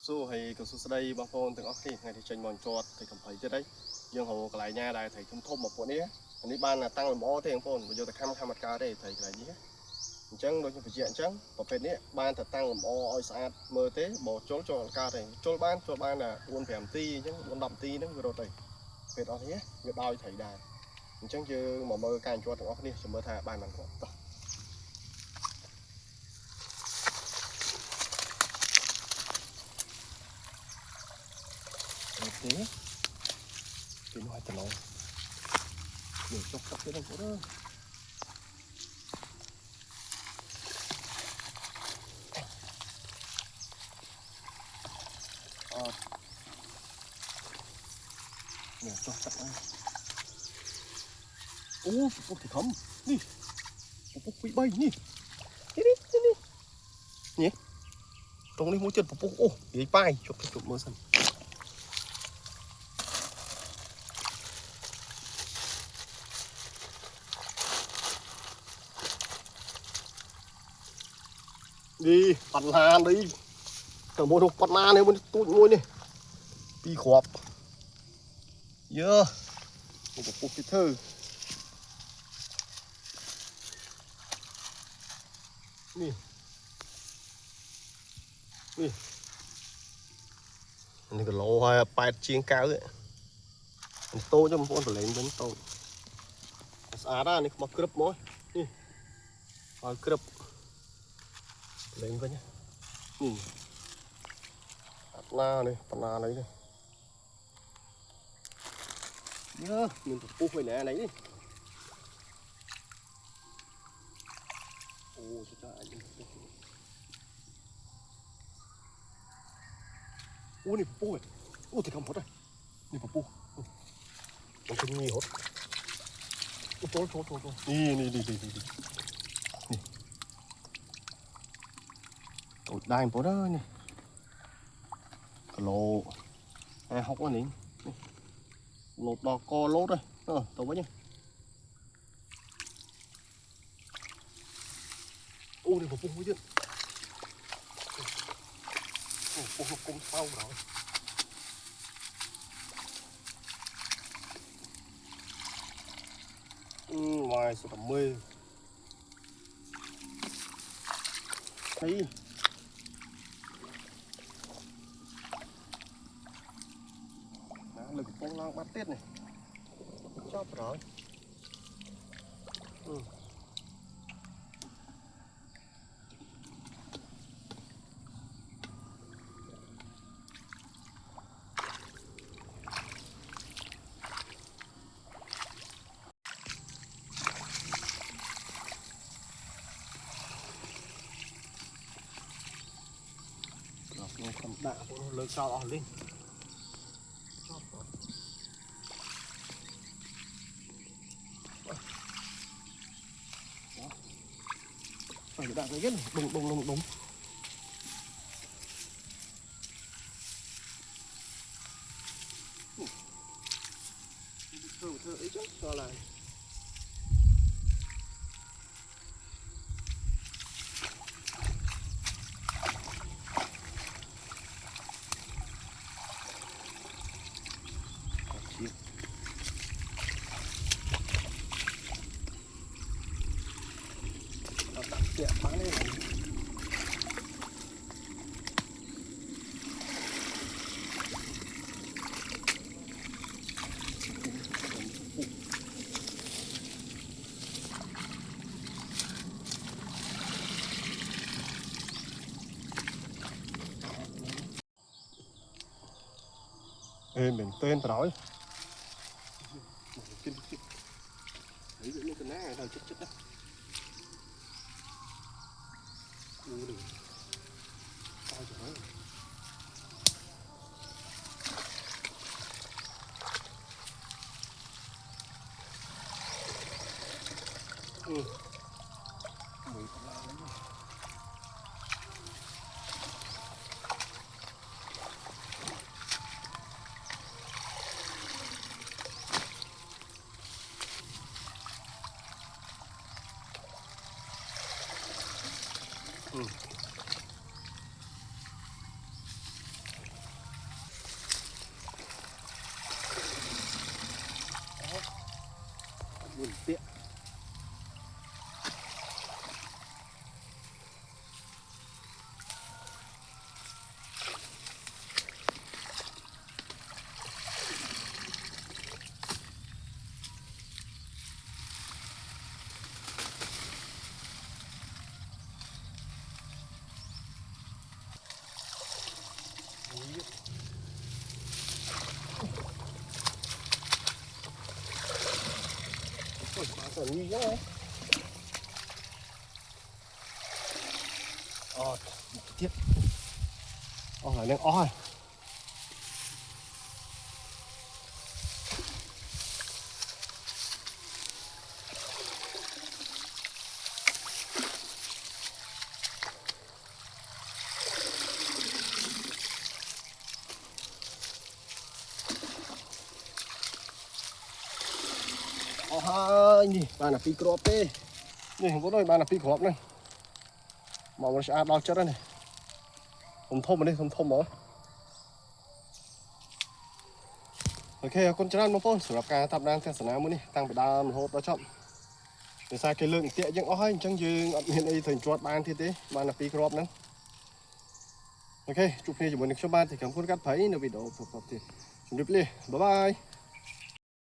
Số hay cái số đây băng phôn từng óc thì ngày thì tranh mòn trọt thì cầm phải chết đấy dương hồ cái lại nha đây thầy thum thum một bộนี้อันนี้บ้านlà tăng là mỏ thì băng phôn bây giờ thầy khăm mặt cá đây thầy lại gì hết chẳng đôi khi phải chuyện chẳng và phếtนี้บ้านthật tăng là mỏ oi sạch mơ thế bỏ trốn cho cá này cho ban là buôn phèm ti chứ buôn đậm ti nữa vừa rồi thầy phết đó thế việc đòi thầy đài chẳng chứ mà mơ cài cho từng óc đi chỉ mơ thà ban bằng của thế thì nó thật nó để cho cặp cái đồng đó nè cho cặp này ô thì thấm đi phục bị bay đi đi nhỉ trong đây mỗi chân phục ô để bay chụp chụp mưa sân điปั่นลาđiแต่โมดปั่นลาเนี่ยมันตุ้นมวยนี่ปีขอบเยอะโอ้โหปุ๊บเธอนี่อันนี้ก็โลไปเชียงก้าวเลยมันโตจนมันเป็นเหลนเป็นโตสะอาดนี่มากรึบมั้ยนี่มากรึบเหลนไปเนี่ยนี่ลาเลยปั่นลาเลยนี่เยอะmìnhปุ๊บไปไหนnày đi ô trời ơi ô nàyปุ๊บô thì không hết rồiนี่ปุ๊บมันเป็นงี้หดโอ้โตนี่โตได้ปุ๊บเด้อนี่กะโหลไอ้หกอันนี้lột đỏ co lốt đây tao với nhá ô này một phun mới chứ phun nó cung sau rồi ngoài số tầm mê thấy lực phong lang bát tiết này chóp rồi còn đạ của nó lớn cao đỏ lên phải đạn cái ghét này đúng thơ ấy chứ cho lại kẹo bán đây này ê mình tên tao nói thấy những cái ná này chất đó được sao trời ơi mùi còn la lắm Ôi, quá trời nghi quá ấy. Tiếp. Lại đang rồi. Nè, bạn là phi crop thế. Nè, không có đôi bạn là phi crop này. Mà nó sẽ đo chất đó này. Thôm ở đây, thôm đó. Ok, con chân ăn một phút, sửa cả tập đang theo sản áo này, tăng bị đam hộp đó chậm. Để sai cái lượng tiện những oi chẳng dừng hiện đây thành chuột ban thì thế, bạn là phi crop nữa. Ok, chụp hình cho mình được cho bạn thì cảm ơn các thấy video phục thì. Chúng đi, bye bye.